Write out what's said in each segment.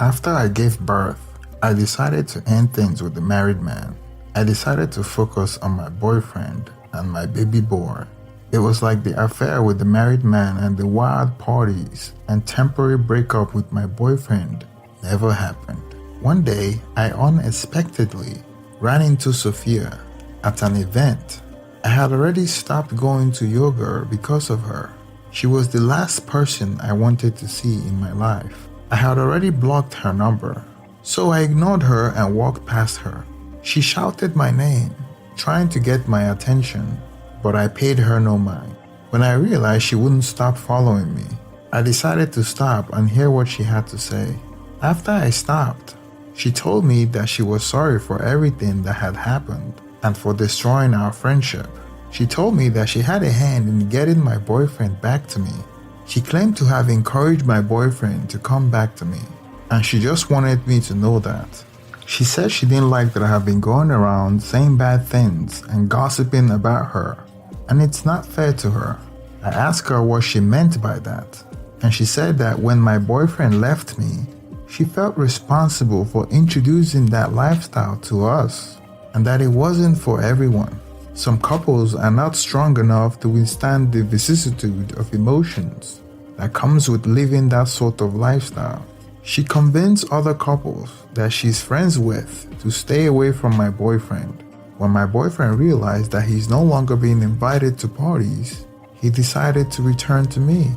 After I gave birth, I decided to end things with the married man. I decided to focus on my boyfriend and my baby boy. It was like the affair with the married man and the wild parties and temporary breakup with my boyfriend never happened. One day, I unexpectedly ran into Sophia at an event. I had already stopped going to yoga because of her. She was the last person I wanted to see in my life. I had already blocked her number, so I ignored her and walked past her. She shouted my name, trying to get my attention, but I paid her no mind. When I realized she wouldn't stop following me, I decided to stop and hear what she had to say. After I stopped, she told me that she was sorry for everything that had happened and for destroying our friendship. She told me that she had a hand in getting my boyfriend back to me. She claimed to have encouraged my boyfriend to come back to me, and she just wanted me to know that. She said she didn't like that I have been going around saying bad things and gossiping about her, and it's not fair to her. I asked her what she meant by that, and she said that when my boyfriend left me, she felt responsible for introducing that lifestyle to us, and that it wasn't for everyone. Some couples are not strong enough to withstand the vicissitude of emotions that comes with living that sort of lifestyle. She convinced other couples that she's friends with to stay away from my boyfriend. When my boyfriend realized that he's no longer being invited to parties, he decided to return to me.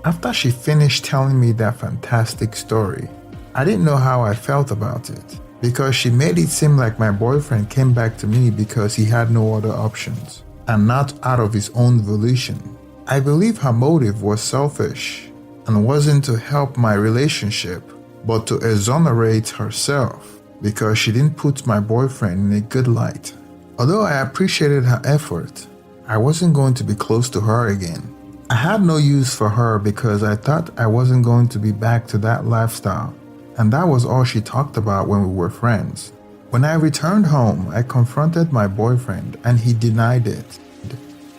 After she finished telling me that fantastic story, I didn't know how I felt about it, because she made it seem like my boyfriend came back to me because he had no other options, and not out of his own volition. I believe her motive was selfish and wasn't to help my relationship, but to exonerate herself because she didn't put my boyfriend in a good light. Although I appreciated her effort, I wasn't going to be close to her again. I had no use for her because I thought I wasn't going to be back to that lifestyle, and that was all she talked about when we were friends. When I returned home, I confronted my boyfriend and he denied it.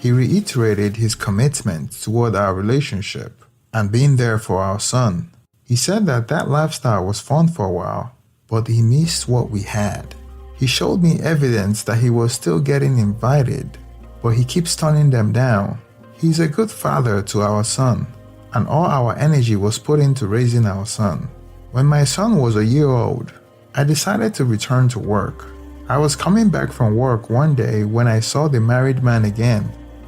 He reiterated his commitment toward our relationship and being there for our son. He said that that lifestyle was fun for a while, but he missed what we had. He showed me evidence that he was still getting invited, but he keeps turning them down. He's a good father to our son, and all our energy was put into raising our son. When my son was a year old, I decided to return to work. I was coming back from work one day when I saw the married man again.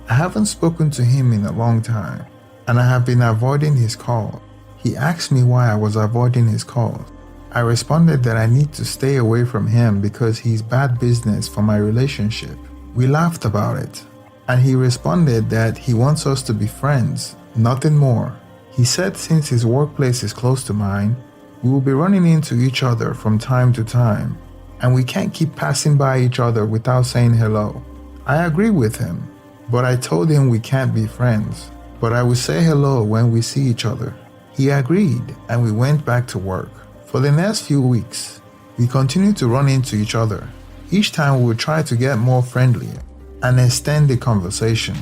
I haven't spoken to him in a long time, and I have been avoiding his call. He asked me why I was avoiding his calls. I responded that I need to stay away from him because he's bad business for my relationship. We laughed about it, and he responded that he wants us to be friends, nothing more. He said since his workplace is close to mine, we will be running into each other from time to time, and we can't keep passing by each other without saying hello. I agree with him, but I told him we can't be friends, but I will say hello when we see each other. He agreed, and we went back to work. For the next few weeks, we continued to run into each other. Each time we would try to get more friendly and extend the conversation.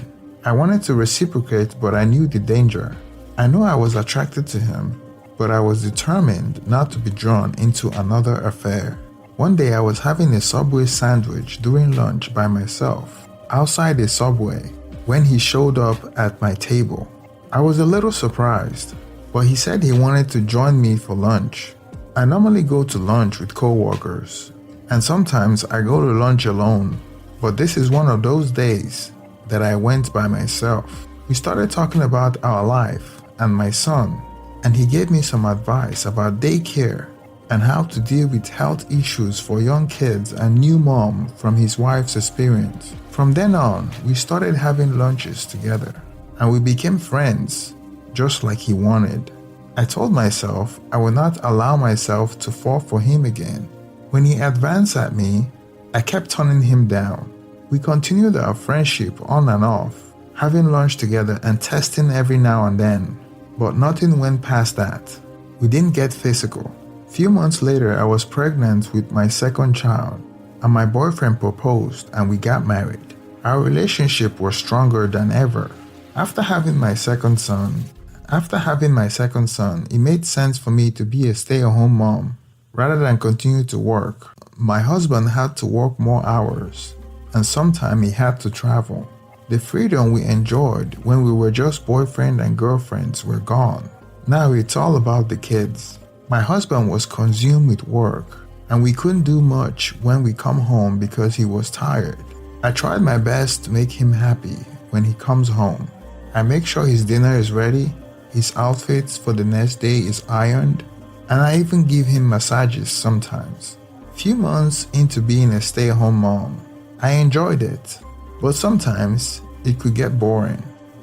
I wanted to reciprocate, but I knew the danger. I knew I was attracted to him, but I was determined not to be drawn into another affair. One day I was having a Subway sandwich during lunch by myself outside a Subway when he showed up at my table. I was a little surprised, but he said he wanted to join me for lunch. I normally go to lunch with coworkers, and sometimes I go to lunch alone, but this is one of those days that I went by myself. We started talking about our life and my son, and he gave me some advice about daycare and how to deal with health issues for young kids and new mom from his wife's experience. From then on, we started having lunches together, and we became friends, just like he wanted. I told myself I would not allow myself to fall for him again. When he advanced at me, I kept turning him down. We continued our friendship on and off, having lunch together and testing every now and then. But nothing went past that. We didn't get physical. Few months later, I was pregnant with my second child, and my boyfriend proposed and we got married. Our relationship was stronger than ever. After having my second son, After having my second son, it made sense for me to be a stay-at-home mom rather than continue to work. My husband had to work more hours, and sometimes he had to travel. The freedom we enjoyed when we were just boyfriend and girlfriends were gone. Now it's all about the kids. My husband was consumed with work, and we couldn't do much when we come home because he was tired. I tried my best to make him happy when he comes home. I make sure his dinner is ready, his outfits for the next day is ironed, and I even give him massages sometimes. Few months into being a stay-at-home mom, I enjoyed it, but sometimes it could get boring.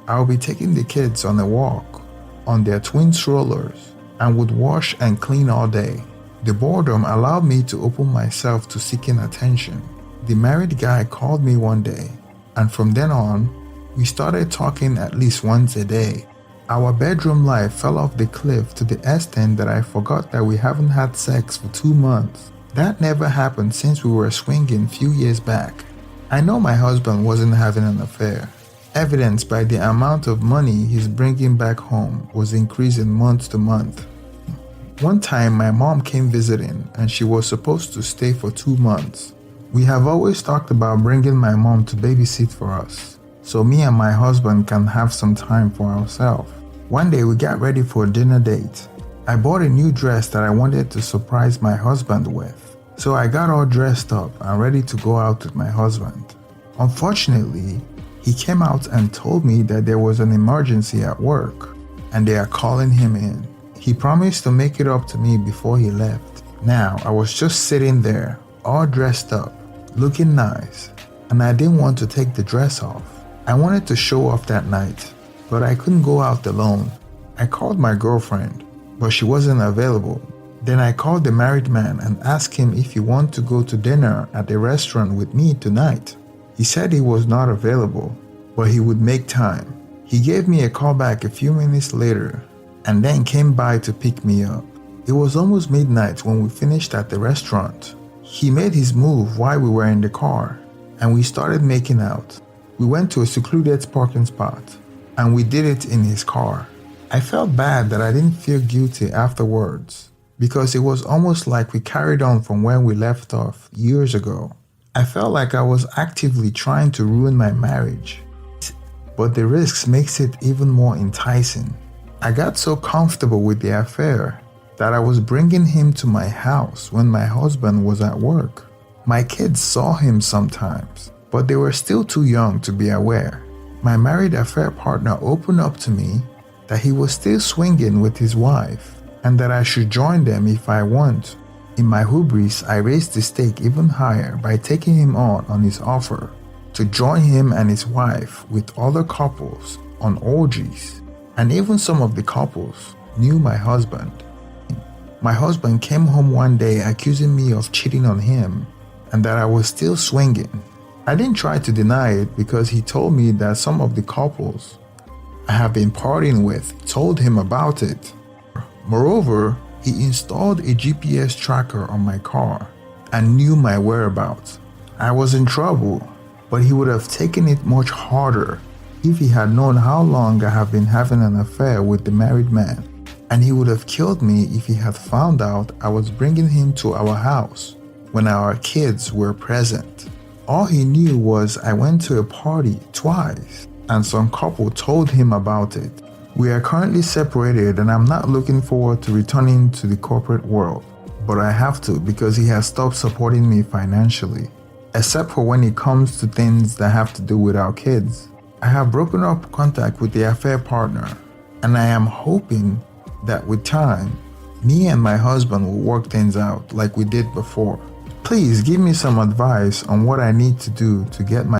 I'll be taking the kids on a walk on their twin strollers and would wash and clean all day. The boredom allowed me to open myself to seeking attention. The married guy called me one day, and from then on, we started talking at least once a day. Our bedroom life fell off the cliff to the extent that I forgot that we haven't had sex for 2 months. That never happened since we were swinging few years back. I know my husband wasn't having an affair, evidenced by the amount of money he's bringing back home was increasing month to month. One time my mom came visiting and she was supposed to stay for 2 months. We have always talked about bringing my mom to babysit for us, so me and my husband can have some time for ourselves. One day we got ready for a dinner date. I bought a new dress that I wanted to surprise my husband with, so I got all dressed up and ready to go out with my husband. Unfortunately, he came out and told me that there was an emergency at work and they are calling him in. He promised to make it up to me before he left. Now, I was just sitting there, all dressed up, looking nice, and I didn't want to take the dress off. I wanted to show off that night, but I couldn't go out alone. I called my girlfriend, but she wasn't available. Then I called the married man and asked him if he wanted to go to dinner at a restaurant with me tonight. He said he was not available, but he would make time. He gave me a call back a few minutes later and then came by to pick me up. It was almost midnight when we finished at the restaurant. He made his move while we were in the car, and we started making out. We went to a secluded parking spot, and we did it in his car. I felt bad that I didn't feel guilty afterwards, because it was almost like we carried on from where we left off years ago. I felt like I was actively trying to ruin my marriage, but the risks makes it even more enticing. I got so comfortable with the affair that I was bringing him to my house when my husband was at work. My kids saw him sometimes, but they were still too young to be aware. My married affair partner opened up to me that he was still swinging with his wife and that I should join them if I want. In my hubris, I raised the stake even higher by taking him on his offer to join him and his wife with other couples on orgies, and even some of the couples knew my husband. My husband came home one day accusing me of cheating on him and that I was still swinging. I didn't try to deny it because he told me that some of the couples I have been partying with told him about it. Moreover, he installed a GPS tracker on my car and knew my whereabouts. I was in trouble, but he would have taken it much harder if he had known how long I have been having an affair with the married man. And he would have killed me if he had found out I was bringing him to our house when our kids were present. All he knew was I went to a party twice and some couple told him about it. We are currently separated and I'm not looking forward to returning to the corporate world, but I have to because he has stopped supporting me financially, except for when it comes to things that have to do with our kids. I have broken up contact with the affair partner, and I am hoping that with time, me and my husband will work things out like we did before. Please give me some advice on what I need to do to get my